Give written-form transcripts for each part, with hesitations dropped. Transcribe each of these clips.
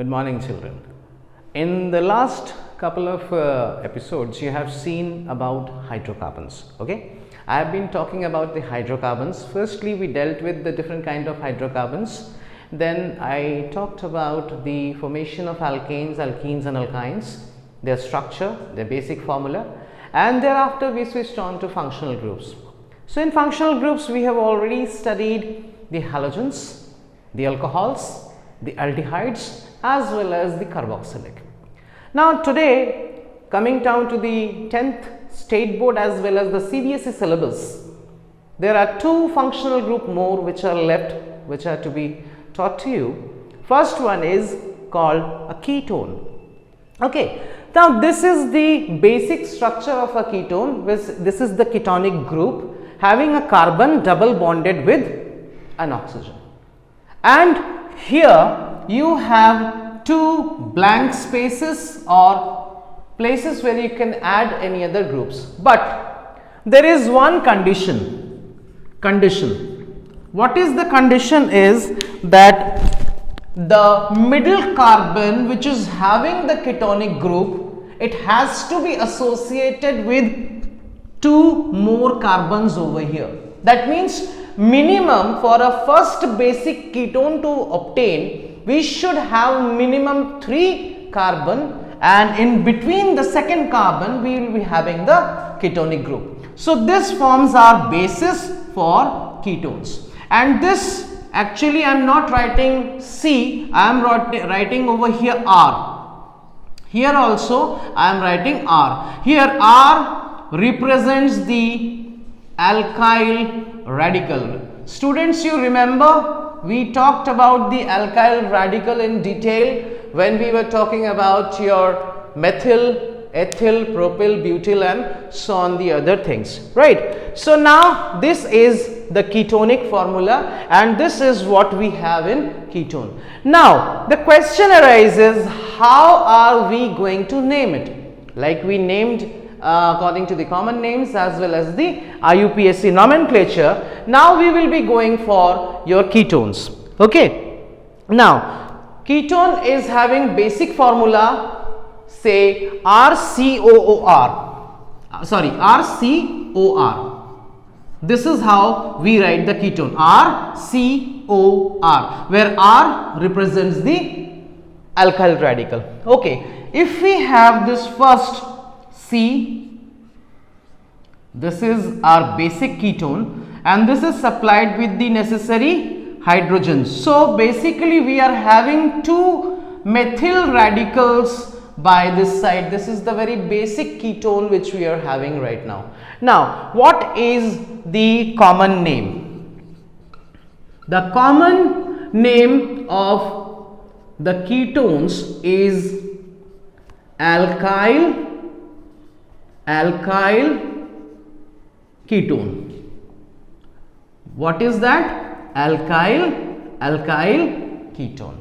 Good morning, children. In the last couple of episodes, you have seen about hydrocarbons. Okay, I have been talking about the hydrocarbons. Firstly, we dealt with the different kind of hydrocarbons. Then I talked about the formation of alkanes, alkenes and alkynes, their structure, their basic formula, and thereafter we switched on to functional groups. So in functional groups, we have already studied the halogens, the alcohols, the aldehydes, as well as the carboxylic. Now today, coming down to the 10th state board as well as the CBSE syllabus, there are two functional group more which are left, which are to be taught to you. First one is called a ketone. Okay, now this is the basic structure of a ketone. This is the ketonic group having a carbon double bonded with an oxygen, and here you have two blank spaces or places where you can add any other groups, but there is one condition. What is the condition is that the middle carbon which is having the ketonic group, it has to be associated with two more carbons over here. That means minimum for a first basic ketone to obtain, we should have minimum 3 carbon, and in between the second carbon we will be having the ketonic group. So this forms our basis for ketones, and this actually I am not writing C, I am writing over here R. Here also I am writing R. Here R represents the alkyl radical. Students, you remember we talked about the alkyl radical in detail when we were talking about your methyl, ethyl, propyl, butyl and so on the other things, right? So now this is the ketonic formula and this is what we have in ketone. Now the question arises, how are we going to name it? Like we named according to the common names as well as the IUPAC nomenclature. Now we will be going for your ketones. Okay, now ketone is having basic formula, say RCOOR. This is how we write the ketone, RCOR, where R represents the alkyl radical. Okay, if we have this first C, this is our basic ketone and this is supplied with the necessary hydrogens. So basically we are having two methyl radicals by this side. This is the very basic ketone which we are having right now. Now what is the common name? The common name of the ketones is alkyl ketone. What is that? Alkyl ketone.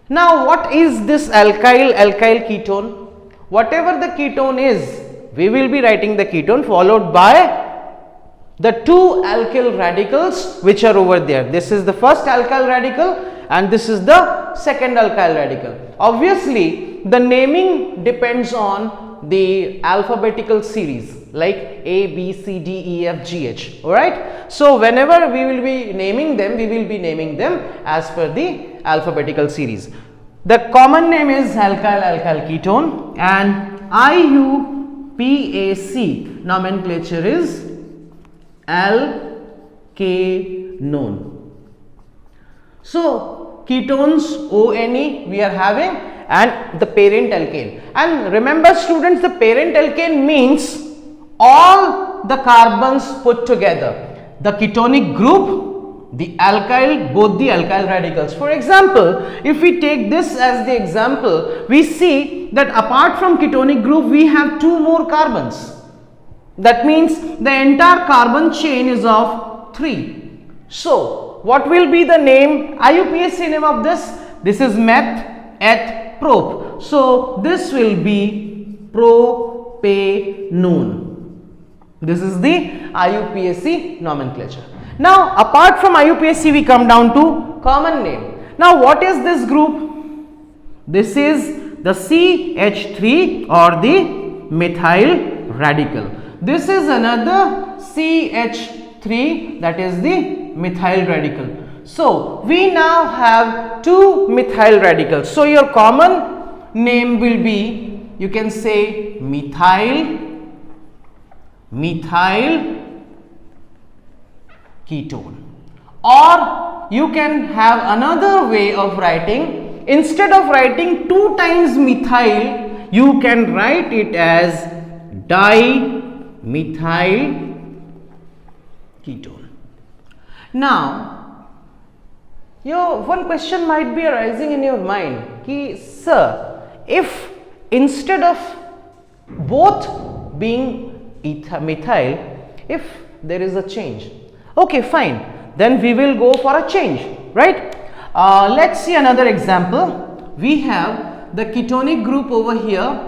Now what is this alkyl ketone? Whatever the ketone is, we will be writing the ketone followed by the two alkyl radicals which are over there. This is the first alkyl radical and this is the second alkyl radical. Obviously the naming depends on the alphabetical series like A, B, C, D, E, F, G, H. Alright. So whenever we will be naming them, we will be naming them as per the alphabetical series. The common name is alkyl ketone and IUPAC nomenclature is alkanone. So ketones ONE we are having and the parent alkane, and remember students, the parent alkane means all the carbons put together, the ketonic group, the alkyl, both the alkyl radicals. For example, if we take this as the example, we see that apart from ketonic group we have two more carbons. That means the entire carbon chain is of 3. So what will be the name, IUPAC name of this? This is meth, eth, prop. So this will be propanone. This is the IUPAC nomenclature. Now apart from IUPAC we come down to common name. Now what is this group? This is the CH3 or the methyl radical. This is another CH3, that is the methyl radical. So we now have two methyl radicals. So your common name will be, you can say methyl ketone, or you can have another way of writing. Instead of writing 2 times methyl, you can write it as dimethyl ketone. Now, one question might be arising in your mind, ki, sir, if instead of both being methyl, if there is a change, okay, fine, then we will go for a change, right? Let's see another example. We have the ketonic group over here.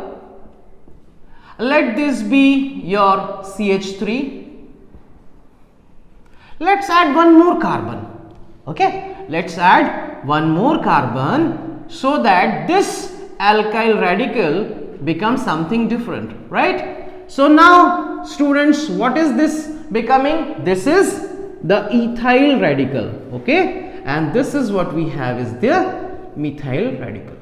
Let this be your CH3. Let's add one more carbon. Okay, let's add one more carbon so that this alkyl radical becomes something different, right? So now students, what is this becoming? This is the ethyl radical, okay, and this is what we have is the methyl radical.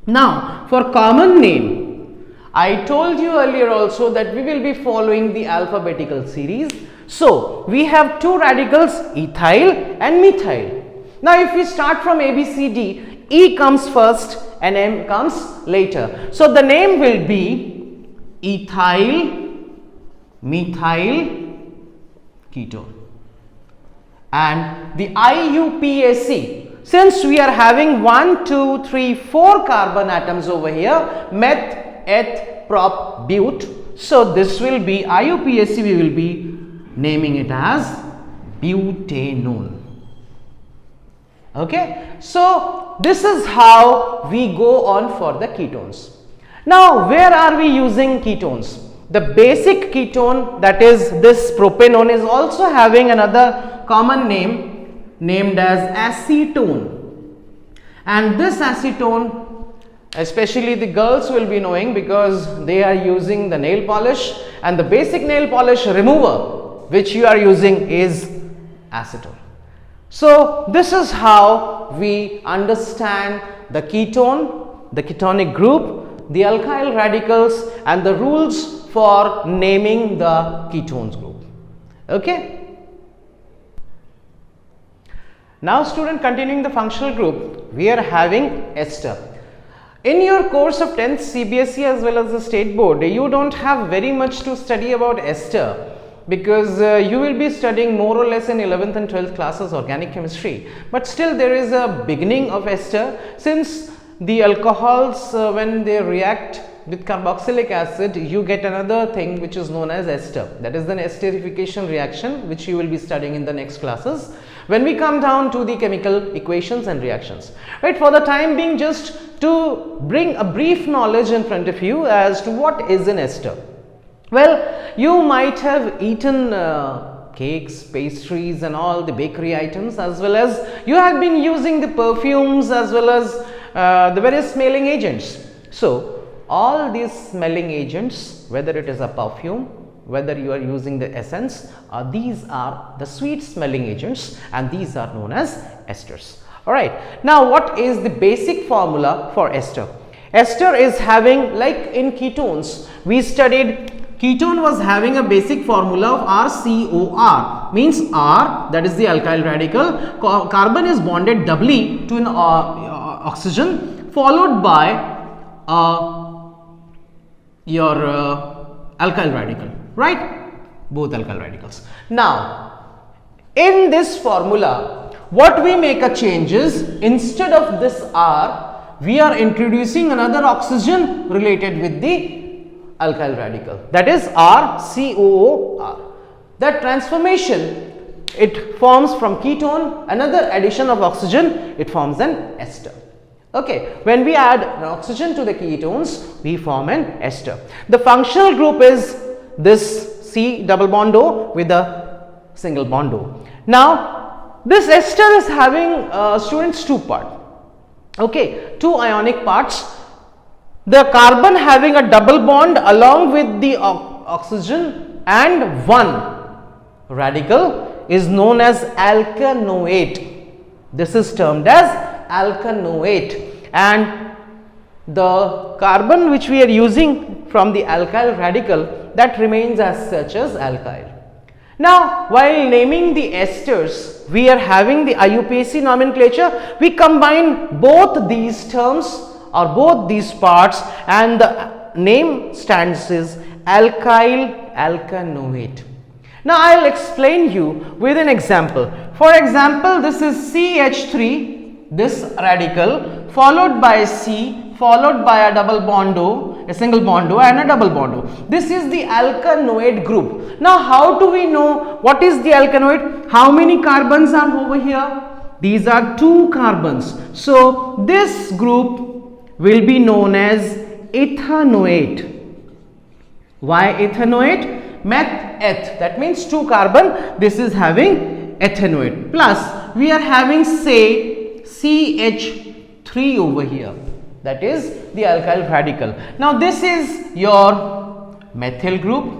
Now for common name, I told you earlier also that we will be following the alphabetical series. So we have two radicals, ethyl and methyl. Now if we start from A, B, C, D, E comes first and M comes later. So the name will be ethyl methyl ketone. And the IUPAC, since we are having 1, 2, 3, 4 carbon atoms over here, meth, eth, prop, but. So this will be IUPAC, we will be naming it as butanone. Okay, so this is how we go on for the ketones. Now where are we using ketones? The basic ketone, that is this propanone, is also having another common name named as acetone, and this acetone especially the girls will be knowing because they are using the nail polish, and the basic nail polish remover which you are using is acetone. So this is how we understand the ketone, the ketonic group, the alkyl radicals, and the rules for naming the ketones group. Okay. Now student, continuing the functional group, we are having ester. In your course of 10th CBSE as well as the state board, you don't have very much to study about ester, because you will be studying more or less in 11th and 12th classes organic chemistry, but still there is a beginning of ester, since the alcohols when they react with carboxylic acid, you get another thing which is known as ester, that is the esterification reaction, which you will be studying in the next classes when we come down to the chemical equations and reactions. Right, for the time being, just to bring a brief knowledge in front of you as to what is an ester. Well, you might have eaten cakes, pastries and all the bakery items, as well as you have been using the perfumes as well as the various smelling agents. So all these smelling agents, whether it is a perfume, whether you are using the essence, these are the sweet smelling agents, and these are known as esters. Alright, now what is the basic formula for ester? Ester is having, like in ketones, we studied ketone was having a basic formula of RCOR, means R, that is the alkyl radical, carbon is bonded doubly to an oxygen, followed by your alkyl radical, right? Both alkyl radicals. Now in this formula, what we make a change is, instead of this R, we are introducing another oxygen related with the alkyl radical, that is RCOOR. That transformation, it forms from ketone, another addition of oxygen, it forms an ester. Okay, when we add an oxygen to the ketones, we form an ester. The functional group is this C double bond O with a single bond O. Now this ester is having students two parts. Okay, two ionic parts. The carbon having a double bond along with the oxygen and one radical is known as alkanoate. This is termed as alkanoate, and the carbon which we are using from the alkyl radical, that remains as such as alkyl. Now, while naming the esters, we are having the IUPAC nomenclature. We combine both these terms or both these parts, and the name stands as alkyl alkanoate. Now, I will explain you with an example. For example, this is CH3, this radical, followed by C, followed by a double bond O, a single bond O and a double bond O. This is the alkanoate group. Now, how do we know what is the alkanoate? How many carbons are over here? These are 2 carbons. So, this group will be known as ethanoate. Why ethanoate? Meth, eth, that means 2 carbon. This is having ethanoate. Plus, we are having, say, CH3 over here. That is the alkyl radical. Now, this is your methyl group.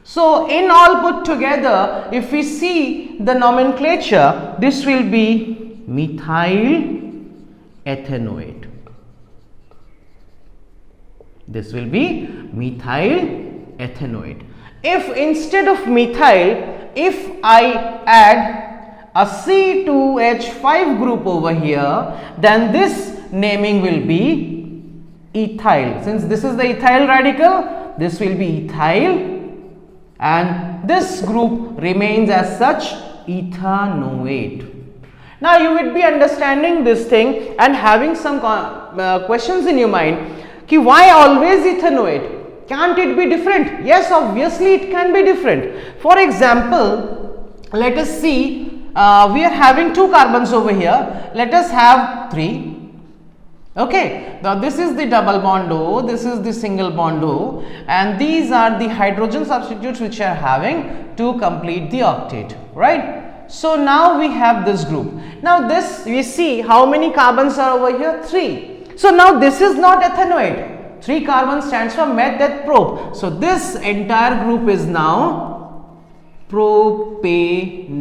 So, in all put together, if we see the nomenclature, this will be methyl ethanoate. This will be methyl ethanoate. If instead of methyl, if I add a C2H5 group over here, then this naming will be ethyl. Since this is the ethyl radical, this will be ethyl, and this group remains as such ethanoate. Now, you would be understanding this thing and having some questions in your mind. Why always ethanoate? Can't it be different? Yes, obviously it can be different. For example, let us see, we are having 2 carbons over here. Let us have 3. Okay, now this is the double bond O, this is the single bond O, and these are the hydrogen substitutes which are having to complete the octet, right? So, now we have this group. Now, this we see how many carbons are over here? 3. So, now this is not ethanoate. 3 carbons stands for meth, eth, prop. So, this entire group is now propanoate,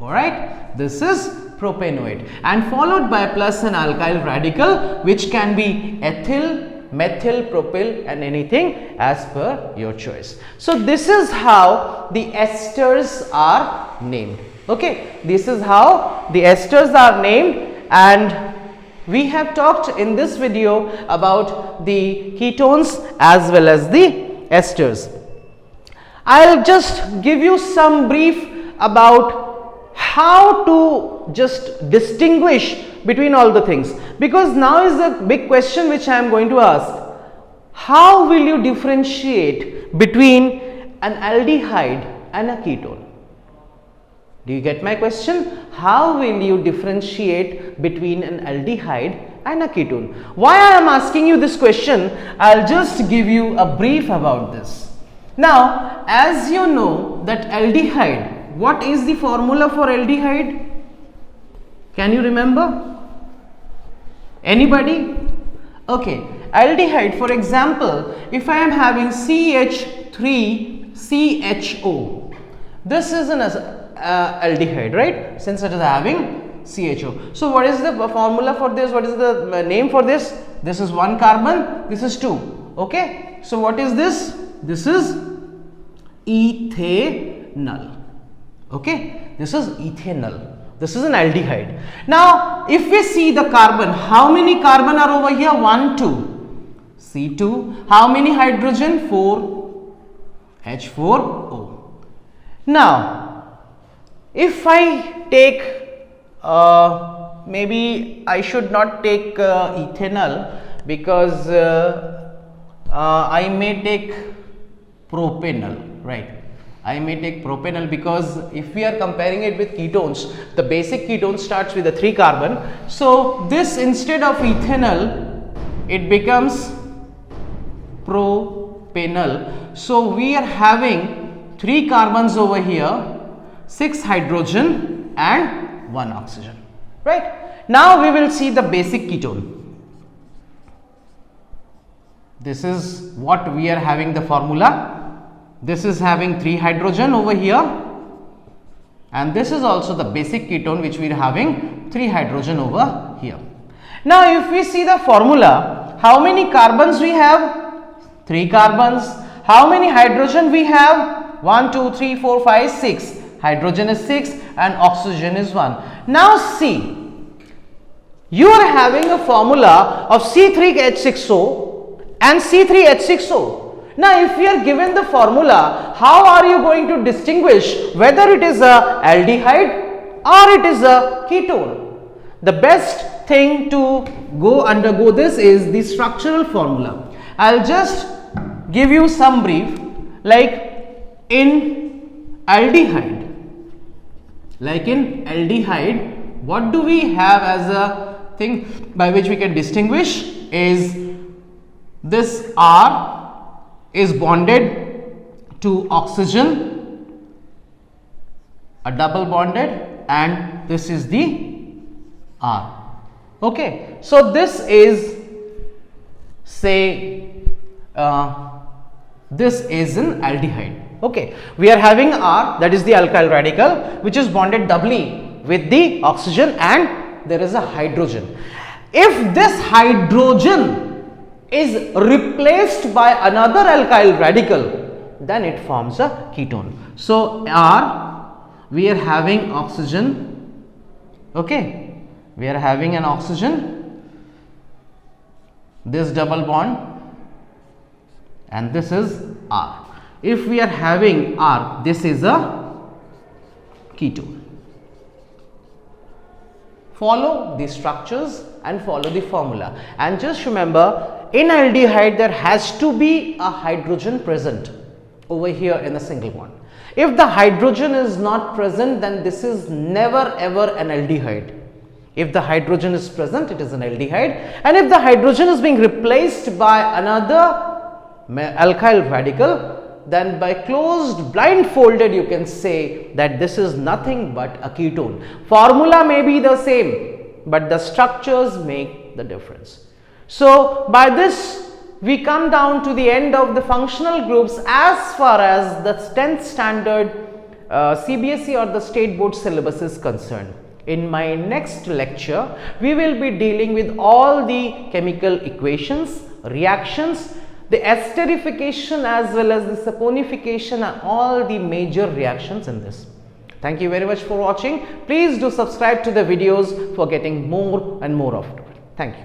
alright. This is propanoate, and followed by plus an alkyl radical, which can be ethyl, methyl, propyl, and anything as per your choice. So, this is how the esters are named. Okay, this is how the esters are named, and we have talked in this video about the ketones as well as the esters. I will just give you some brief about how to just distinguish between all the things, because now is a big question which I am going to ask. How will you differentiate between an aldehyde and a ketone? Do you get my question? How will you differentiate between an aldehyde and a ketone? Why I am asking you this question, I will just give you a brief about this. Now, as you know that aldehyde, what is the formula for aldehyde? Can you remember? Anybody? Okay, aldehyde, for example, if I am having CH3CHO, this is an aldehyde, right? Since it is having CHO. So, what is the formula for this? What is the name for this? This is 1 carbon, this is 2. Okay. So, what is this? This is ethanol. Okay, this is ethanol. This is an aldehyde. Now, if we see the carbon, how many carbon are over here? 1, 2. C2. How many hydrogen? 4. H4O. Now, if I take, maybe I should not take ethanol, because I may take propanol, right? I may take propanol, because if we are comparing it with ketones, the basic ketone starts with a 3 carbon. So, this instead of ethanol, it becomes propanol. So, we are having 3 carbons over here, 6 hydrogen and 1 oxygen, right? Now we will see the basic ketone. This is what we are having the formula. This is having 3 hydrogen over here, and this is also the basic ketone which we are having 3 hydrogen over here. Now if we see the formula, how many carbons we have? 3 carbons. How many hydrogen we have? 1, 2, 3, 4, 5, 6. Hydrogen is 6 and oxygen is 1. Now see, you are having a formula of C3H6O and C3H6O. Now if we are given the formula, how are you going to distinguish whether it is a aldehyde or it is a ketone? The best thing to undergo this is the structural formula. I'll just give you some brief. Like in aldehyde, what do we have as a thing by which we can distinguish is this R is bonded to oxygen, a double bonded, and this is the R. Okay, so this is, say, this is an aldehyde. Okay, we are having R, that is the alkyl radical, which is bonded doubly with the oxygen, and there is a hydrogen. If this hydrogen is replaced by another alkyl radical, then it forms a ketone. So R, we are having oxygen. Okay, we are having an oxygen, this double bond, and this is R. If we are having R, this is a ketone. Follow the structures and follow the formula, and just remember, in aldehyde there has to be a hydrogen present over here in a single bond. If the hydrogen is not present, then this is never ever an aldehyde. If the hydrogen is present, it is an aldehyde, and if the hydrogen is being replaced by another alkyl radical, then by closed blindfolded you can say that this is nothing but a ketone. Formula may be the same, but the structures make the difference. So by this we come down to the end of the functional groups as far as the 10th standard CBSE or the state board syllabus is concerned. In my next lecture, we will be dealing with all the chemical equations, reactions, the esterification as well as the saponification, and all the major reactions in this. Thank you very much for watching. Please do subscribe to the videos for getting more and more of it. Thank you.